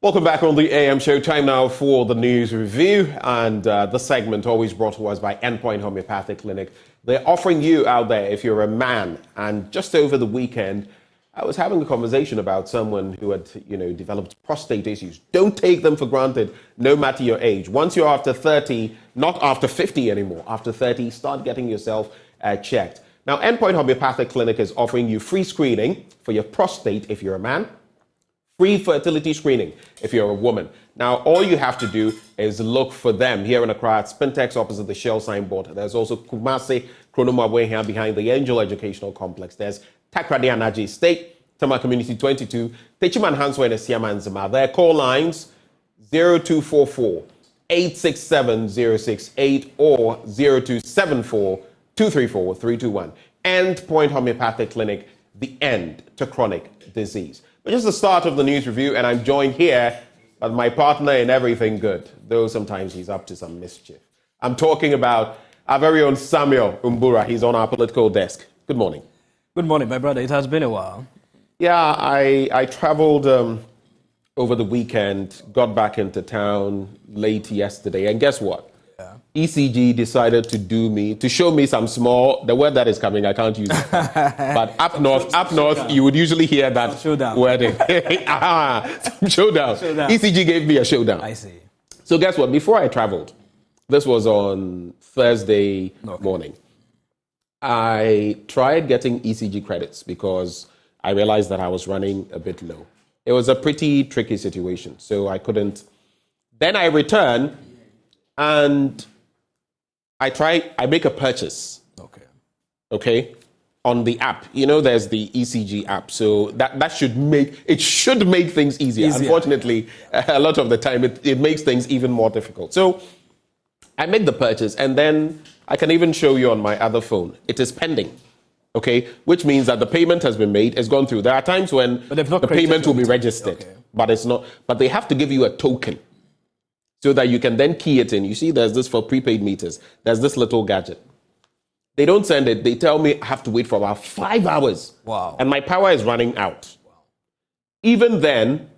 Welcome back on the AM show. Time now for the news review, and the segment always brought to us by Endpoint Homeopathic Clinic. They're offering you out there, if you're a man, and just over the weekend, I was having a conversation about someone who had, developed prostate issues. Don't take them for granted, no matter your age. Once you're after 30, not after 50 anymore, after 30, start getting yourself checked. Now, Endpoint Homeopathic Clinic is offering you free screening for your prostate if you're a man, free fertility screening if you're a woman. Now, all you have to do is look for them here in Accra at Spintex opposite the Shell signboard. There's also Kumasi Kronomabwe here behind the Angel Educational Complex. There's Takrady Anaji State, Tama Community 22, Techiman Hanswa and Siaman Zima. Their call lines 0244 867 068 or 0274 234 321. Endpoint Homeopathic Clinic, the end to chronic disease. Which is the start of the news review, and I'm joined here by my partner in everything good, though sometimes he's up to some mischief. I'm talking about our very own Samuel Umbura. He's on our political desk. Good morning. Good morning, my brother. It has been a while. Yeah, I traveled over the weekend, got back into town late yesterday, and guess what? Yeah. ECG decided to show me some small, the word that is coming, I can't use it. But up north, you would usually hear that showdown. Wording. Showdown. ECG gave me a showdown. I see. So guess what? Before I traveled, this was on Thursday morning, I tried getting ECG credits because I realized that I was running a bit low. It was a pretty tricky situation, so I couldn't. Then I return and I make a purchase. Okay. On the app. There's the ECG app. So that should make things easier. Unfortunately, a lot of the time it makes things even more difficult. So I make the purchase, and then I can even show you on my other phone. It is pending. Okay, which means that the payment has been made, it's gone through. There are times when the payment will be registered, but it's not. But they have to give you a token so that you can then key it in. You see, there's this for prepaid meters. There's this little gadget. They don't send it. They tell me I have to wait for about 5 hours. Wow. And my power is running out. Wow. Even then,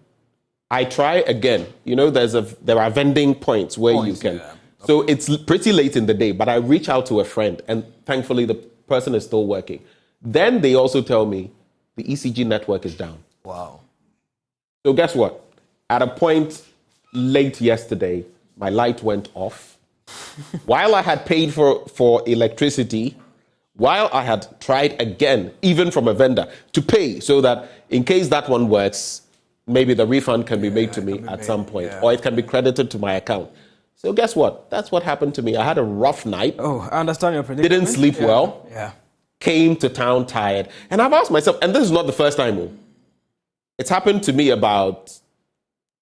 I try again. There are vending points where you can. Yeah. So it's pretty late in the day, but I reach out to a friend, and thankfully the person is still working. Then they also tell me the ECG network is down. Wow. So guess what? At a point late yesterday, my light went off. While I had paid for electricity, while I had tried again, even from a vendor, to pay so that in case that one works, maybe the refund can be made to me at some point, or it can be credited to my account. So guess what? That's what happened to me. I had a rough night. Oh, I understand your predicament. Didn't sleep well. Yeah. Came to town tired. And I've asked myself, and this is not the first time. It's happened to me about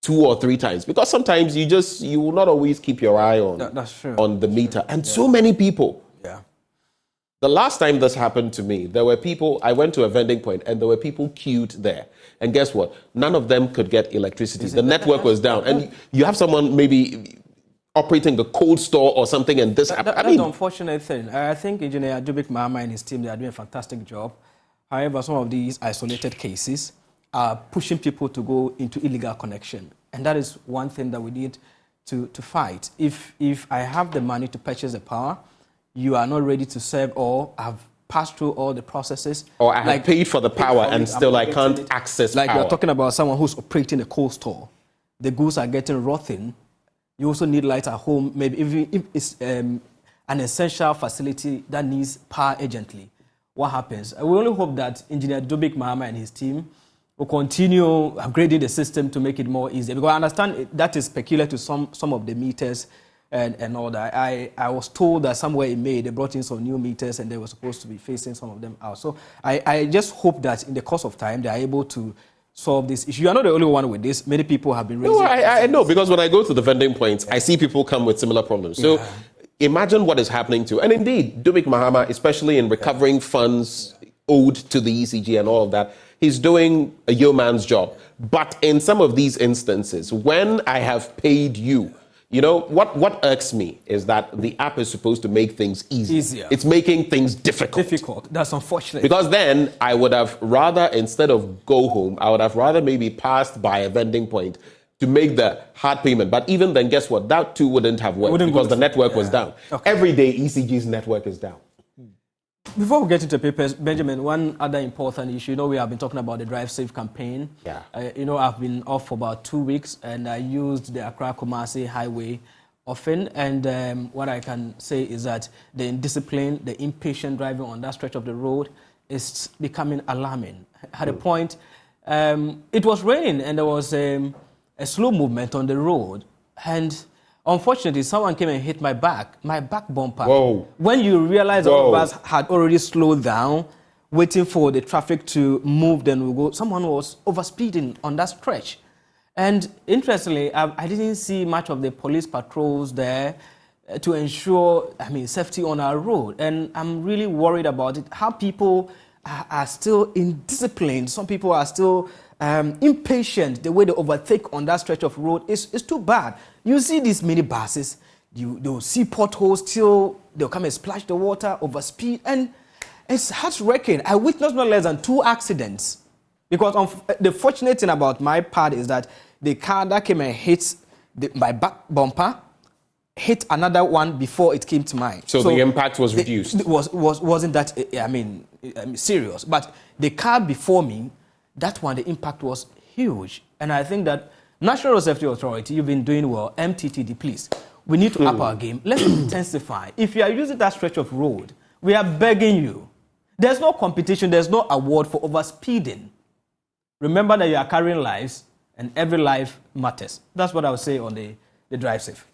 2 or 3 times. Because sometimes you will not always keep your eye on the meter. And so many people. Yeah. The last time this happened to me, there were people, I went to a vending point and there were people queued there. And guess what? None of them could get electricity. The network was down. And you have someone maybe operating a cold store or something, and this happened. That's the unfortunate thing. I think Engineer Dubik Mahama and his team, they are doing a fantastic job. However, some of these isolated cases are pushing people to go into illegal connection. And that is one thing that we need to fight. If I have the money to purchase the power, you are not ready to serve, or have passed through all the processes. Or I have paid for the power and still I can't access power. Like you're talking about someone who's operating a cold store. The goods are getting rotten. You also need light at home, maybe even if it's an essential facility that needs power urgently. What happens? We only hope that Engineer Dubik Mahama and his team will continue upgrading the system to make it more easy. Because I understand that is peculiar to some of the meters and all that. I was told that somewhere in May they brought in some new meters and they were supposed to be phasing some of them out. So I just hope that in the course of time they are able to solve this issue. You are not the only one with this. Many people have been raising. No, I know, because when I go to the vending points, I see people come with similar problems. So imagine what is happening to, and indeed, Dubik Mahama, especially in recovering funds owed to the ECG and all of that, he's doing a yeoman's job. But in some of these instances, when I have paid you, what irks me is that the app is supposed to make things easier. It's making things difficult. That's unfortunate. Because then I would have rather, instead of go home, I would have rather maybe passed by a vending point to make the hard payment. But even then, guess what? That too wouldn't have worked because the network was down. Okay. Every day, ECG's network is down. Before we get into papers, Benjamin, one other important issue, we have been talking about the Drive Safe campaign. Yeah. I've been off for about 2 weeks, and I used the Accra-Kumasi highway often. And what I can say is that the indiscipline, the impatient driving on that stretch of the road is becoming alarming. At a point, it was raining, and there was a slow movement on the road. And unfortunately, someone came and hit my back bumper. Whoa. When you realize all of us had already slowed down, waiting for the traffic to move, then we'll go, someone was overspeeding on that stretch. And interestingly, I didn't see much of the police patrols there to ensure, safety on our road. And I'm really worried about it, how people are still indisciplined. Some people are still impatient. The way they overtake on that stretch of road is too bad. You see these mini buses, they'll see potholes till they'll come and splash the water, overspeed, and it's heart-wrecking. I witnessed no less than 2 accidents. Because the fortunate thing about my part is that the car that came and hit my back bumper hit another one before it came to mine. So the impact was reduced. It wasn't that serious. But the car before me, that one, the impact was huge. And I think that National Road Safety Authority, you've been doing well. MTTD, please, we need to up our game. Let's intensify. If you are using that stretch of road, we are begging you. There's no competition. There's no award for overspeeding. Remember that you are carrying lives, and every life matters. That's what I would say on the Drive Safe.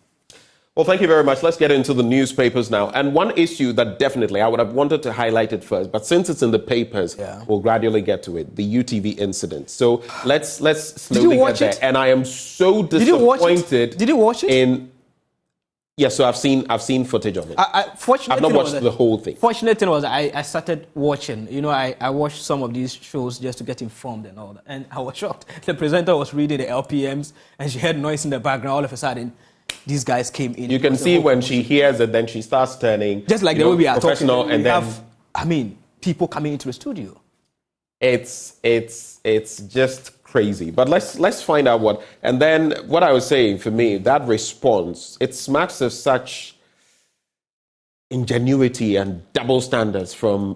Well, thank you very much. Let's get into the newspapers now. And one issue that definitely I would have wanted to highlight it first, but since it's in the papers, we'll gradually get to it. The UTV incident. So let's slowly get there. And I am so disappointed. Did you watch it? Yes, so I've seen footage of it. I've not watched the whole thing. Fortunate thing was I started watching. I watched some of these shows just to get informed and all that. And I was shocked. The presenter was reading the LPMs and she heard noise in the background. All of a sudden, these guys came in. You can see when she hears it, then she starts turning. Just like the way we are professional, talking. And then people coming into the studio. It's just crazy. But let's find out what. And then what I was saying, for me, that response, it smacks of such ingenuity and double standards from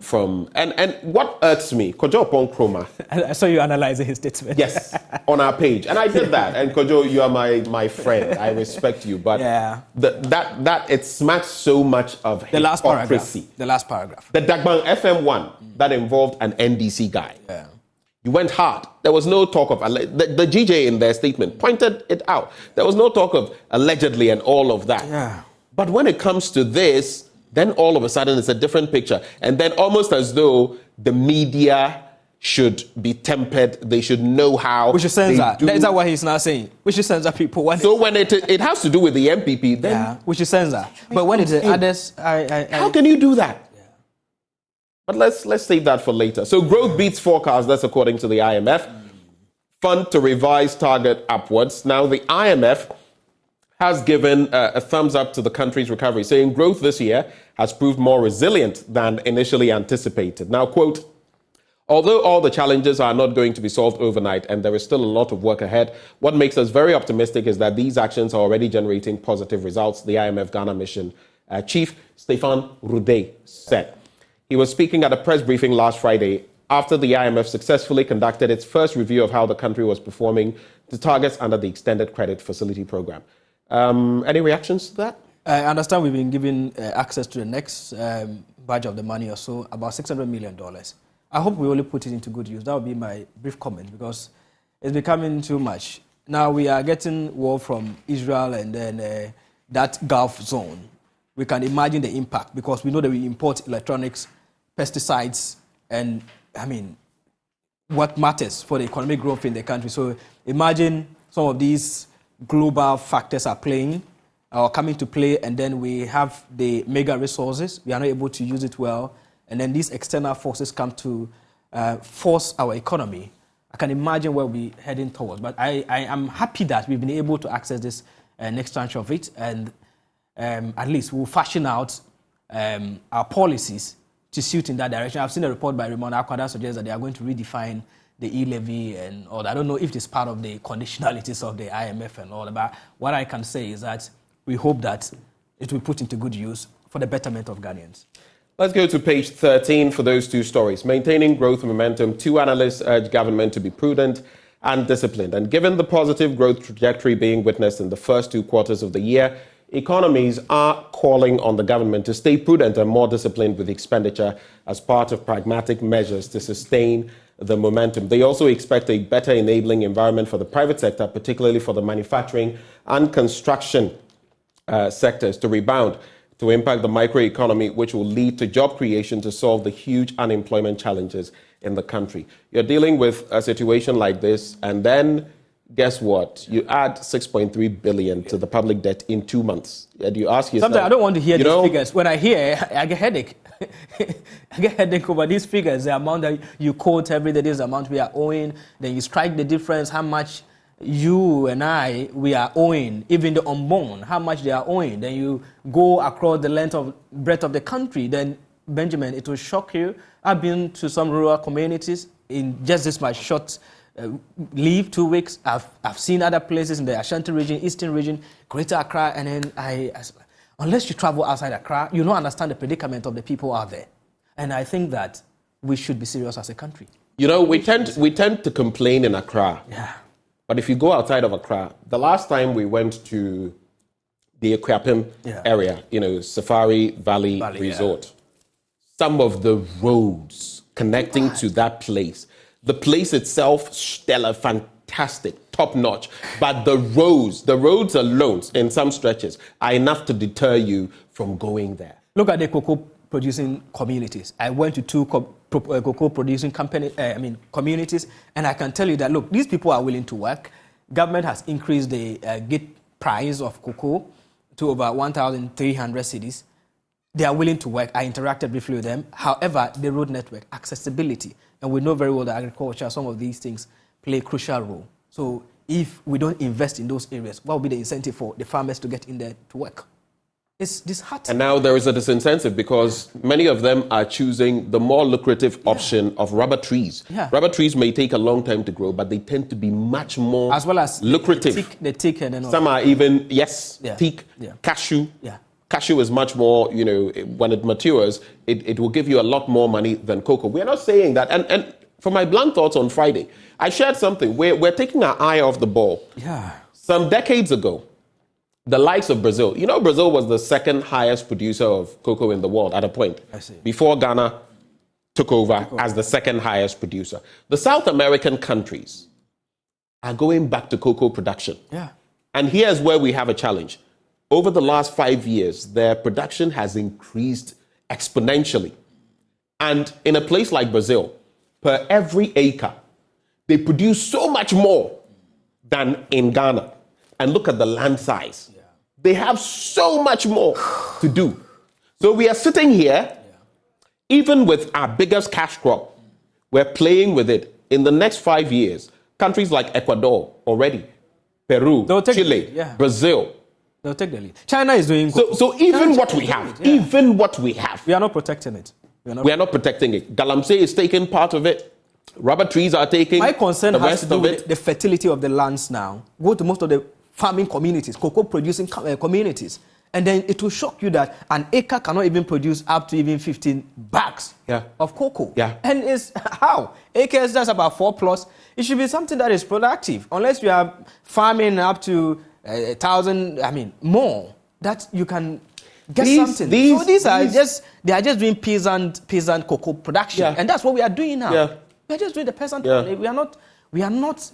and what irks me, Kojo Pon Kroma. I saw you analyzing his statement. Yes, on our page. And I did that. And Kojo, you are my friend. I respect you. But that it smacks so much of hypocrisy. The last paragraph. The Dagbang FM1 that involved an NDC guy. Yeah. You went hard. There was no talk of, the GJ in their statement pointed it out. There was no talk of allegedly and all of that. Yeah. But when it comes to this, then all of a sudden it's a different picture. And then almost as though the media should be tempered, they should know how. We should censor. Is that what he's now saying? We should censor people. So when it has to do with the MPP, then... we should censor. But when it's others, how can you do that? But let's save that for later. So growth beats forecast, that's according to the IMF. Fund to revise target upwards. Now the IMF has given a thumbs up to the country's recovery, saying growth this year has proved more resilient than initially anticipated. Now, quote, although all the challenges are not going to be solved overnight and there is still a lot of work ahead, what makes us very optimistic is that these actions are already generating positive results, the IMF Ghana Mission Chief Stéphane Roudet said. He was speaking at a press briefing last Friday after the IMF successfully conducted its first review of how the country was performing to targets under the Extended Credit Facility Program. Any reactions to that? I understand we've been given access to the next batch of the money or so, about $600 million. I hope we only put it into good use. That would be my brief comment because it's becoming too much. Now we are getting war from Israel and then that Gulf zone. We can imagine the impact because we know that we import electronics, pesticides, and what matters for the economic growth in the country. So imagine some of these global factors are playing or coming to play, and then we have the mega resources. We are not able to use it well, and then these external forces come to force our economy. I can imagine where we're heading towards. But I am happy that we've been able to access this next tranche of it, and at least we'll fashion out our policies to suit in that direction. I've seen a report by Raymond Akwada suggests that they are going to redefine the e-levy and all that. I don't know if it's part of the conditionalities of the IMF and all that, but what I can say is that we hope that it will be put into good use for the betterment of Ghanaians. Let's go to page 13 for those two stories. Maintaining growth momentum, two analysts urge government to be prudent and disciplined. And given the positive growth trajectory being witnessed in the first 2 quarters of the year, economies are calling on the government to stay prudent and more disciplined with expenditure as part of pragmatic measures to sustain the momentum. They also expect a better enabling environment for the private sector, particularly for the manufacturing and construction sectors to rebound, to impact the microeconomy, which will lead to job creation to solve the huge unemployment challenges in the country. You're dealing with a situation like this, and then guess what? You add 6.3 billion to the public debt in 2 months. And you ask yourself... Sometimes I don't want to hear these figures. When I hear, I get headache. I get headache over these figures, the amount that you quote every day, this amount we are owing, then you strike the difference, how much you and I, we are owing, even the unborn, how much they are owing. Then you go across the breadth of the country, then, Benjamin, it will shock you. I've been to some rural communities in just this my short leave, 2 weeks. I've seen other places in the Ashanti region, Eastern region, Greater Accra, and then unless you travel outside Accra, you don't understand the predicament of the people out there. And I think that we should be serious as a country. You know, we tend to complain in Accra. Yeah. But if you go outside of Accra, the last time we went to the Akuapem area, Safari Valley Resort, some of the roads connecting to that place, the place itself, stellar, fantastic, top-notch. But the roads alone, in some stretches, are enough to deter you from going there. Look at the cocoa-producing communities. I went to 2 cocoa-producing communities, and I can tell you that, look, these people are willing to work. Government has increased the gate price of cocoa to over 1,300 cedis. They are willing to work. I interacted briefly with them. However, the road network, accessibility, and we know very well that agriculture, some of these things play a crucial role. So if we don't invest in those areas, what will be the incentive for the farmers to get in there to work? It's disheartening. And now there is a disincentive because many of them are choosing the more lucrative option of rubber trees. Yeah. Rubber trees may take a long time to grow, but they tend to be much more as well as lucrative. The teak and then some are even, teak, cashew. Yeah. Cashew is much more, when it matures, it will give you a lot more money than cocoa. We're not saying that. And for my blunt thoughts on Friday, I shared something. We're taking our eye off the ball. Yeah. Some decades ago, the likes of Brazil. Brazil was the second highest producer of cocoa in the world at a point. I see. Before Ghana took over as the second highest producer. The South American countries are going back to cocoa production. Yeah. And here's where we have a challenge. Over the last 5 years, their production has increased exponentially. And in a place like Brazil, per every acre, they produce so much more than in Ghana. And look at the land size. Yeah. They have so much more to do. So we are sitting here, even with our biggest cash crop, we're playing with it. In the next 5 years, countries like Ecuador already, Peru, Chile, Brazil, they'll take the lead. China is doing good. So even what we have, we are not protecting it. We are not protecting it. Galamsey is taking part of it. Rubber trees are taking My concern the has rest to do of with it. the fertility of the lands now. Go to most of the farming communities, cocoa-producing communities, and then it will shock you that an acre cannot even produce up to even 15 bags of cocoa. Yeah. And it's how? Acre is just about 4+. It should be something that is productive, unless you are farming up to 1,000, more, that you can get something. These are just doing peasant cocoa production, and that's what we are doing now. Yeah. We are just doing the peasant. Yeah. We are not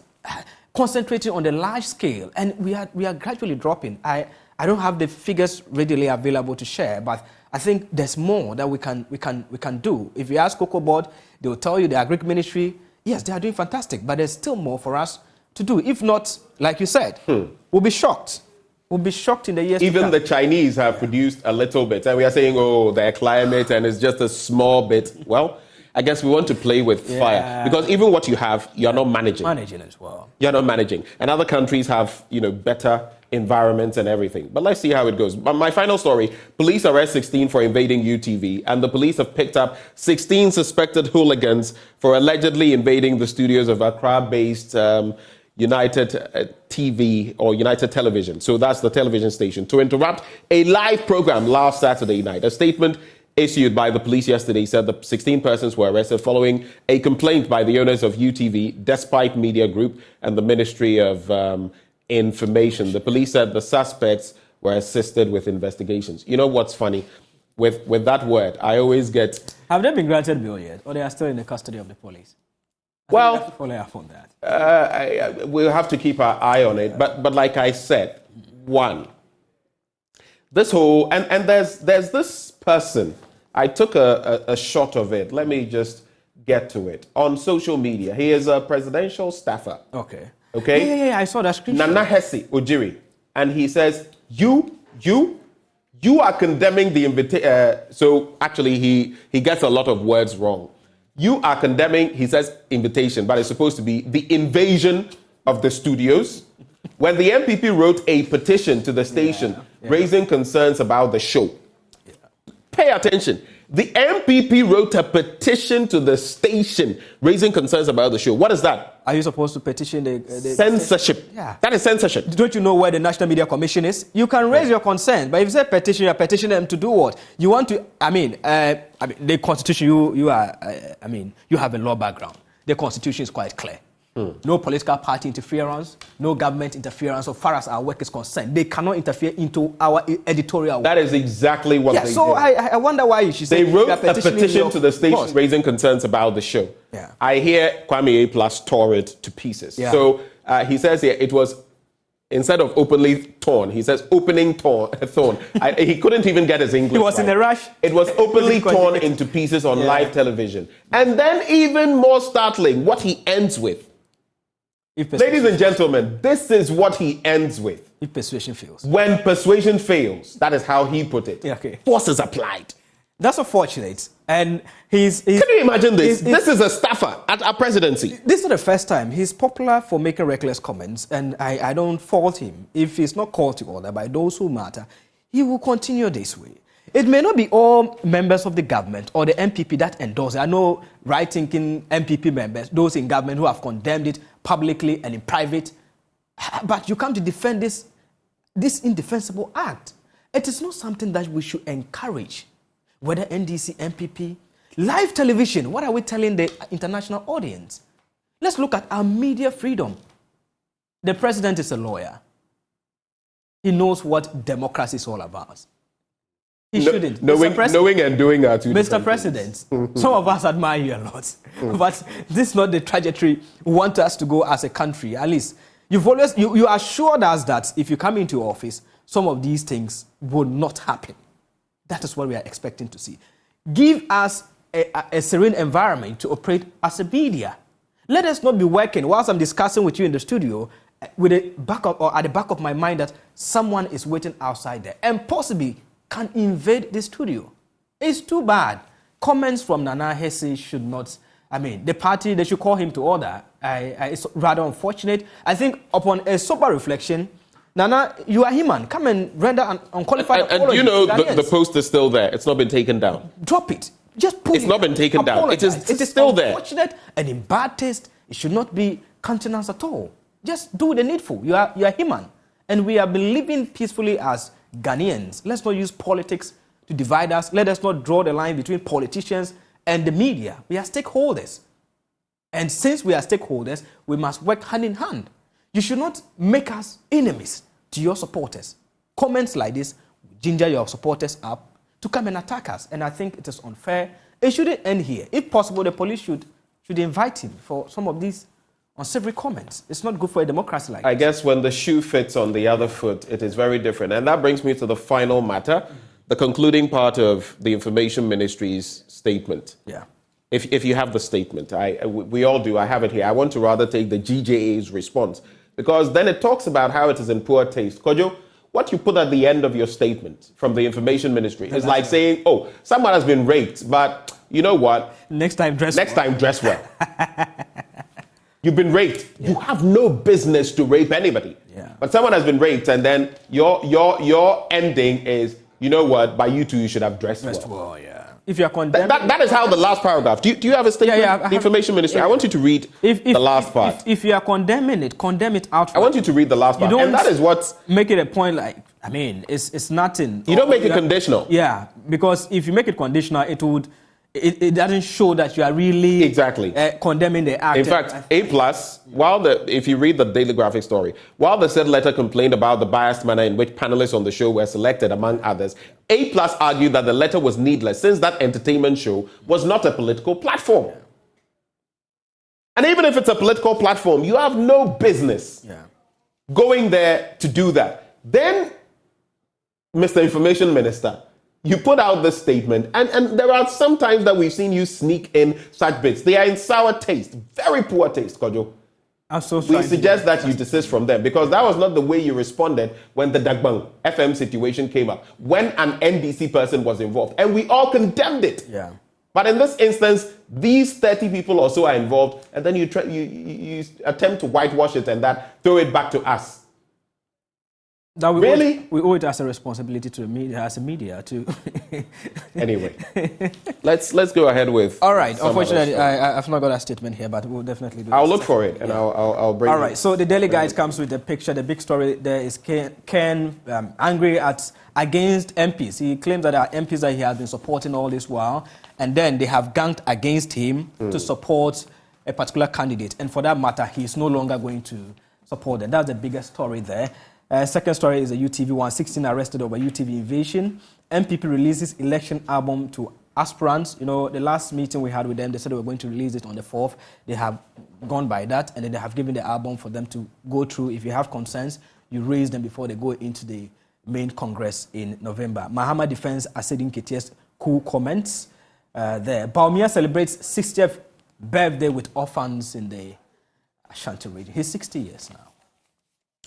concentrating on the large scale, and we are gradually dropping. I don't have the figures readily available to share, but I think there's more that we can do. If you ask Cocoa Board, they will tell you the Agric Ministry, yes, they are doing fantastic, but there's still more for us to do. If not, like you said, we'll be shocked. We'll be shocked in the years to come. Even the Chinese have produced a little bit, and we are saying, their climate, and it's just a small bit. Well, I guess we want to play with fire. Because even what you have, you're not managing. Managing as well. You're not managing. And other countries have, better environments and everything. But let's see how it goes. But my final story, police arrest 16 for invading UTV, and the police have picked up 16 suspected hooligans for allegedly invading the studios of Accra-based United TV or United Television. So that's the television station, to interrupt a live program last Saturday night. A statement issued by the police yesterday said the 16 persons were arrested following a complaint by the owners of UTV, Despite Media Group, and the Ministry of Information. The police said the suspects were assisted with investigations. You know what's funny? With that word, I always get... Have they been granted bail yet, or they are still in the custody of the police? Well, we have to follow up on that. We'll have to keep our eye on it. But like I said, one, this whole... And there's this person, I took a shot of it. Let me just get to it. On social media, he is a presidential staffer. Okay. Okay? Yeah, I saw that screenshot. Nana Hesse Ojiri. And he says, you are condemning the invitation. So actually, he gets a lot of words wrong. You are condemning, he says, invitation, but it's supposed to be the invasion of the studios. When the MPP wrote a petition to the station raising concerns about the show, pay attention. The MPP wrote a petition to the station raising concerns about the show. What is that? Are you supposed to petition the censorship? Yeah. That is censorship. Don't you know where the National Media Commission is? You can raise your concern, but if you say petition, you're petitioning them to do what? You want to, the Constitution, you have a law background. The Constitution is quite clear. No political party interference, no government interference, so far as our work is concerned. They cannot interfere into our editorial work. That is exactly what they did. So I wonder why you should say... They wrote a petition to the station raising concerns about the show. Yeah. I hear Kwame A. Plus tore it to pieces. Yeah. So he says here it was, instead of openly torn, he says opening thorn. He couldn't even get his English He was in a rush. It was openly torn into pieces on live television. And then even more startling, what he ends with. Ladies and gentlemen, this is what he ends with. If persuasion fails. When persuasion fails, that is how he put it. Okay. Force is applied. That's unfortunate. And he's can you imagine this? This is a staffer at our presidency. This is not the first time. He's popular for making reckless comments, and I don't fault him. If he's not called to order by those who matter, he will continue this way. It may not be all members of the government or the MPP that endorse it. I know right-thinking MPP members, those in government who have condemned it publicly and in private. But you come to defend this indefensible act. It is not something that we should encourage. Whether NDC, MPP, live television, what are we telling the international audience? Let's look at our media freedom. The president is a lawyer. He knows what democracy is all about. He shouldn't. Knowing and doing are two Mr. President, some of us admire you a lot, but this is not the trajectory we want us to go as a country. At least you assured us that if you come into office, some of these things will not happen. That is what we are expecting to see. Give us a serene environment to operate as a media. Let us not be working whilst I'm discussing with you in the studio with a backup or at the back of my mind that someone is waiting outside there and possibly can invade the studio. It's too bad. Comments from Nana Hesse should not, the party, they should call him to order. It's rather unfortunate. I think upon a sober reflection, Nana, you are human. Come and render an unqualified apology. And you know the post is still there. It's not been taken down. Drop it. Just put it. It's not been taken down. It is still there. It's unfortunate and in bad taste. It should not be countenance at all. Just do the needful. You are human. And we are living peacefully as Ghanaians. Let's not use politics to divide us. Let us not draw the line between politicians and the media. We are stakeholders. And since we are stakeholders, we must work hand in hand. You should not make us enemies to your supporters. Comments like this ginger your supporters up to come and attack us. And I think it is unfair. It shouldn't end here. If possible, the police should invite him for some of these unsavory comments. It's not good for a democracy like this. I guess when the shoe fits on the other foot, it is very different. And that brings me to the final matter, the concluding part of the Information Ministry's statement. Yeah. If you have the statement, we all do. I have it here. I want to rather take the GJA's response because then it talks about how it is in poor taste. Kojo, what you put at the end of your statement from the Information Ministry is like saying, oh, someone has been raped, but you know what? Next time, dress well. You've been raped. Yeah. You have no business to rape anybody. Yeah. But someone has been raped, and then your ending is, you know what? By you two, you should have dressed well. Yeah. If you are condemned, that is how the last paragraph. Do you have a statement? Yeah. The Information Ministry. I want you to read the last part. If you are condemning it, condemn it outright. I want you to read the last part. And that is what make it a point. Like, I mean, it's nothing. You don't make it conditional. Yeah, because if you make it conditional, it doesn't show that you are really exactly condemning the act. In fact, A+, if you read the Daily Graphic story, while the said letter complained about the biased manner in which panelists on the show were selected, among others, A+ argued that the letter was needless since that entertainment show was not a political platform. And even if it's a political platform, you have no business going there to do that. Then, Mr. Information Minister, you put out this statement, and there are some times that we've seen you sneak in such bits. They are in sour taste, very poor taste, Kojo. We suggest that you desist from them, because that was not the way you responded when the Dagbang FM situation came up, when an NDC person was involved, and we all condemned it. Yeah. But in this instance, these 30 people or so are involved, and then you attempt to whitewash it and throw it back to us. That we owe it as a responsibility to the media, as a media, to. Anyway, let's go ahead with. All right. Unfortunately, I've not got a statement here, but we'll definitely do. I'll look for it, and I'll bring. All right. So the Daily Guide comes with the picture. The big story there is Ken angry against MPs. He claims that there are MPs that he has been supporting all this while, and then they have ganged against him to support a particular candidate, and for that matter, he is no longer going to support them. That's the biggest story there. Second story is the UTV one, 16 arrested over UTV invasion. MPP releases election album to aspirants. You know, the last meeting we had with them, they said they were going to release it on the 4th. They have gone by that, and then they have given the album for them to go through. If you have concerns, you raise them before they go into the main Congress in November. Mahama defends Asedin Ketia's cool comments there. Baumia celebrates 60th birthday with orphans in the Ashanti region. He's 60 years now.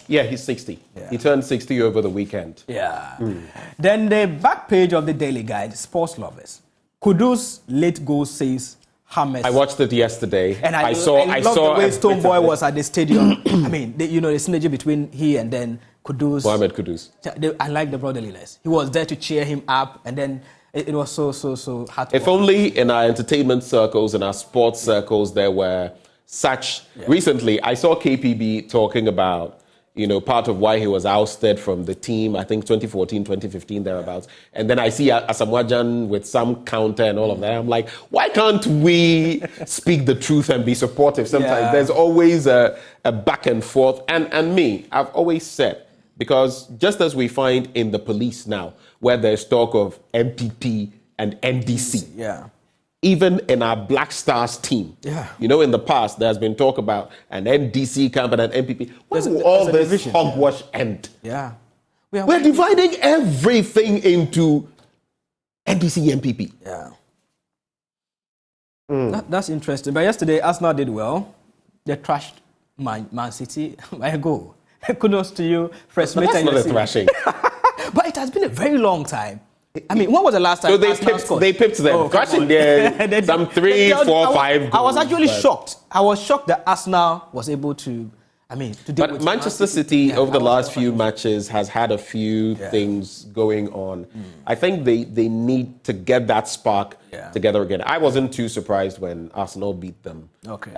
Yeah, he's 60. Yeah. He turned 60 over the weekend. Yeah. Then the back page of the Daily Guide, sports lovers. Kudus late goal says Hamas. I watched it yesterday. And I saw the way Stoneboy was at the stadium. I mean, the synergy between he and then Kudus. Mohamed Kudus. I like the brotherliness. He was there to cheer him up, and then it was so hard to If only in our entertainment circles, in our sports circles, there were such. Yeah. Recently, I saw KPB talking about part of why he was ousted from the team, I think 2014, 2015, thereabouts. And then I see Asamoah with some counter and all of that. I'm like, why can't we speak the truth and be supportive sometimes? There's always a back and forth. And me, I've always said, because just as we find in the police now, where there's talk of MPP and NDC, even in our Black Stars team, in the past, there's been talk about an NDC camp and an MPP. When will all this hogwash end? Yeah. We're dividing everything into NDC, MPP. Yeah. That's interesting. But yesterday, Arsenal did well. They trashed Man City by a goal. Kudos to you, Fresh Smith. That's not a thrashing. But it has been a very long time. I mean, when was the last time? So they pipped them. Thrashing there, some 3, 4, 5 goals. I was actually shocked. I was shocked that Arsenal was able to, to deal with. But Manchester City over the last few matches has had a few things going on. I think they need to get that spark together again. I wasn't too surprised when Arsenal beat them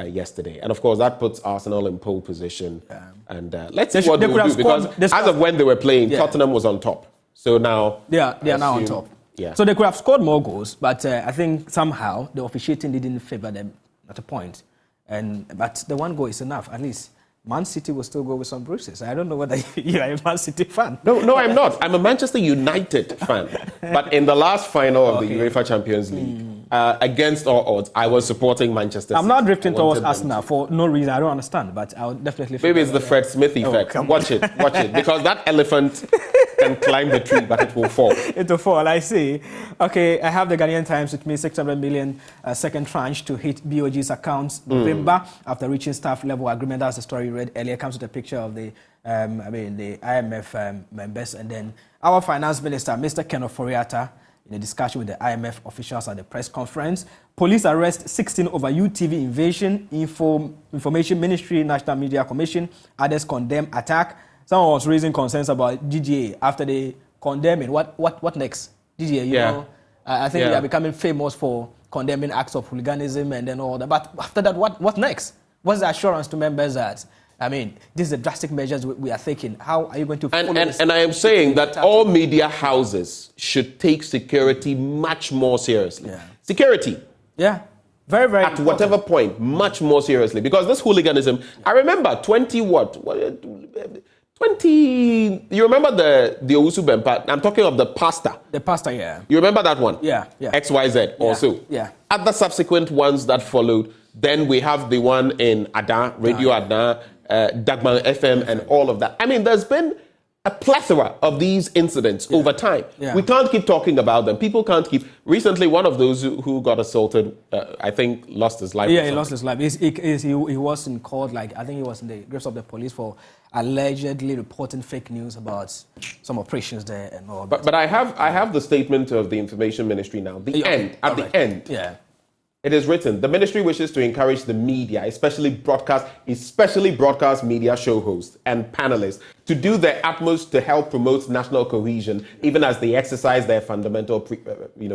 yesterday. And of course, that puts Arsenal in pole position. And let's see what they will do. Because as of when they were playing, Tottenham was on top. So now they are now on top. Yeah. So they could have scored more goals, but I think somehow the officiating didn't favour them at a point. But the one goal is enough. At least Man City will still go with some bruises. I don't know whether you are a Man City fan. No, I'm not. I'm a Manchester United fan. But in the last final of the UEFA Champions League, against all odds, I was supporting Manchester City. I'm not drifting towards Arsenal for no reason. I don't understand, but I'll definitely. Maybe it's the Fred Smith effect. Watch it. Because that elephant can climb the tree, but it will fall. It will fall, I see. Okay, I have the Ghanaian Times with me, 600 million second tranche to hit BOG's accounts November after reaching staff level agreement. That's the story you read earlier. Comes with a picture of the IMF members, and then our finance minister, Mr. Ken Ofori-Atta, in a discussion with the IMF officials at the press conference. Police arrest 16 over UTV invasion, Information Ministry, National Media Commission. Others condemn attack. Someone was raising concerns about GGA after they condemn it. What next? GGA, you know, I think they are becoming famous for condemning acts of hooliganism and then all that. But after that, what next? What's the assurance to members that, I mean, these are drastic measures we are taking. How are you going to follow this? And I am saying that all media houses should take security much more seriously. Yeah. Security. Yeah. Very, very at important. whatever point, much more seriously. Because this hooliganism, I remember 20, you remember the Owusu Bempa? I'm talking of the pastor. The pastor, yeah. You remember that one? Yeah. XYZ also. Yeah. Other subsequent ones that followed, then we have the one in Adan, Radio Adan, Dagman FM, and all of that. I mean, there's been a plethora of these incidents over time. Yeah. We can't keep talking about them. People can't keep... Recently, one of those who got assaulted, I think, lost his life. Yeah, he lost his life. He was in court, like, I think he was in the grips of the police for allegedly reporting fake news about some operations there and all that. But I have the statement of the Information Ministry now. The end. Yeah. It is written, the ministry wishes to encourage the media, especially broadcast media show hosts and panelists, to do their utmost to help promote national cohesion, even as they exercise their fundamental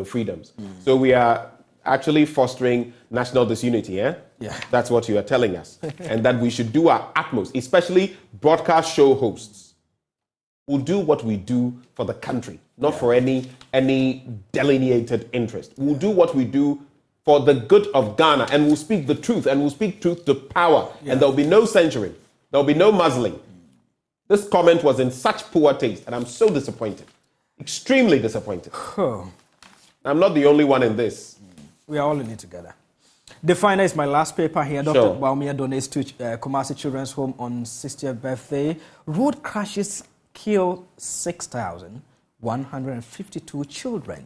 freedoms. So we are actually fostering national disunity, eh? Yeah. That's what you are telling us. And that we should do our utmost, especially broadcast show hosts. We'll do what we do for the country, not for any delineated interest. We'll do what we do for the good of Ghana, and we'll speak the truth, and we'll speak truth to power, and there'll be no censoring, there'll be no muzzling. This comment was in such poor taste, and I'm so disappointed, extremely disappointed. I'm not the only one in this. We are all in it together. The final is my last paper here. Dr. Baumia donates to Kumasi Children's Home on 60th birthday. Road crashes kill 6,152 children.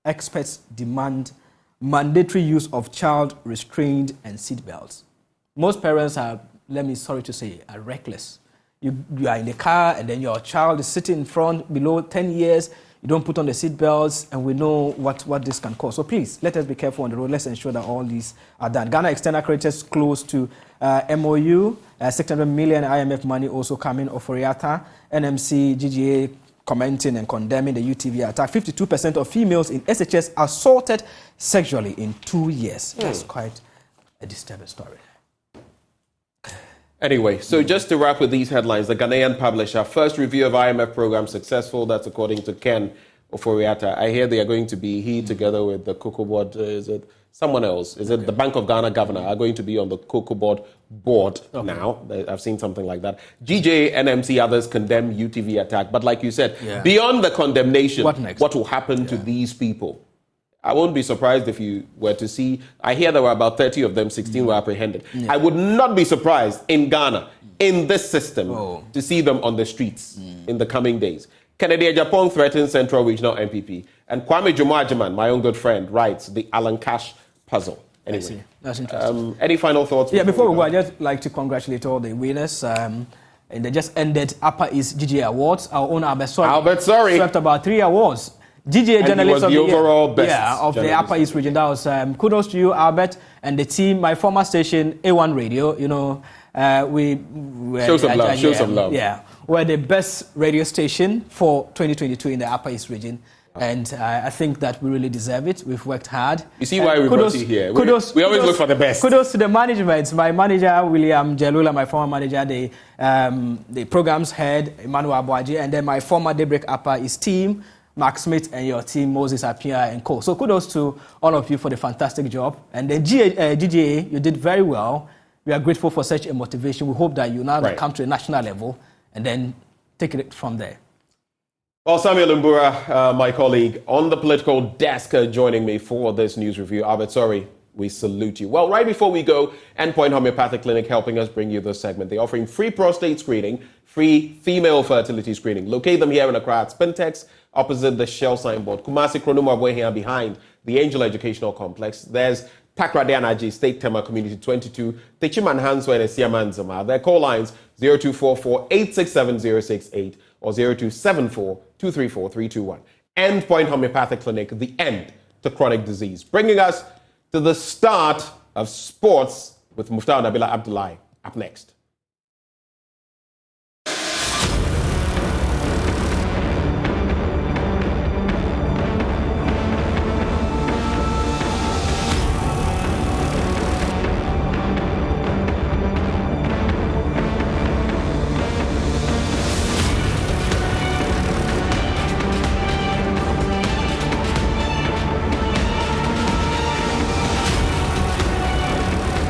Experts demand mandatory use of child restraint and seatbelts. Most parents are, sorry to say, are reckless. You are in the car and then your child is sitting in front below 10 years. You don't put on the seatbelts, and we know what this can cause. So please, let us be careful on the road. Let's ensure that all these are done. Ghana external creditors close to MOU, 600 million IMF money also coming. Oforiata, NMC, GGA commenting and condemning the UTV attack. 52% of females in SHS assaulted sexually in 2 years. That's quite a disturbing story. Anyway, so just to wrap with these headlines, the Ghanaian publisher, first review of IMF program successful. That's according to Ken Oforiata. I hear they are going to be, together with the Cocoa Board, is it someone else? Is it the Bank of Ghana governor are going to be on the Cocoa Board now? I've seen something like that. GJ, NMC, others condemn UTV attack. But like you said, beyond the condemnation, what will happen to these people? I won't be surprised if you were to see, I hear there were about 30 of them, 16 were apprehended. I would not be surprised in Ghana, in this system, to see them on the streets in the coming days. Kennedy Japan threatens Central Regional MPP. And Kwame Jomo-Agyemang, my own good friend, writes the Alan Cash puzzle. Anyway, that's interesting. Any final thoughts? Before we go, I'd just like to congratulate all the winners. And they just ended Upper East GGA Awards. Our own Albert Sorry swept about 3 awards. GGA Journalist of the overall best of the Upper East region. That was kudos to you, Albert, and the team. My former station, A1 Radio. You know, we show some love. Yeah, we're the best radio station for 2022 in the Upper East region, and I think that we really deserve it. We've worked hard. You see why we brought you here. We always look for the best. Kudos to the management. My manager, William Jelula, my former manager, the programs head, Emmanuel Abuaji, and then my former Daybreak Upper East team, Mark Smith, and your team, Moses Apia and co. So kudos to all of you for the fantastic job. And the GGA, you did very well. We are grateful for such a motivation. We hope that you now come to a national level and then take it from there. Well, Samuel Mbura, my colleague on the political desk, joining me for this news review. Albert, we salute you. Well, right before we go, Endpoint Homeopathic Clinic helping us bring you this segment. They're offering free prostate screening, free female fertility screening. Locate them here in Accra at Spintex, opposite the Shell signboard. Kumasi Kronuma here behind the Angel Educational Complex. There's Takrade Anaji State Tema Community 22, Techiman Hanswa and Siaman Zama. Their call lines 0244 867 068 or 0274 234 321. Endpoint Homeopathic Clinic, the end to chronic disease. Bringing us to the start of sports with Muftar Nabila Abdullahi. Up next.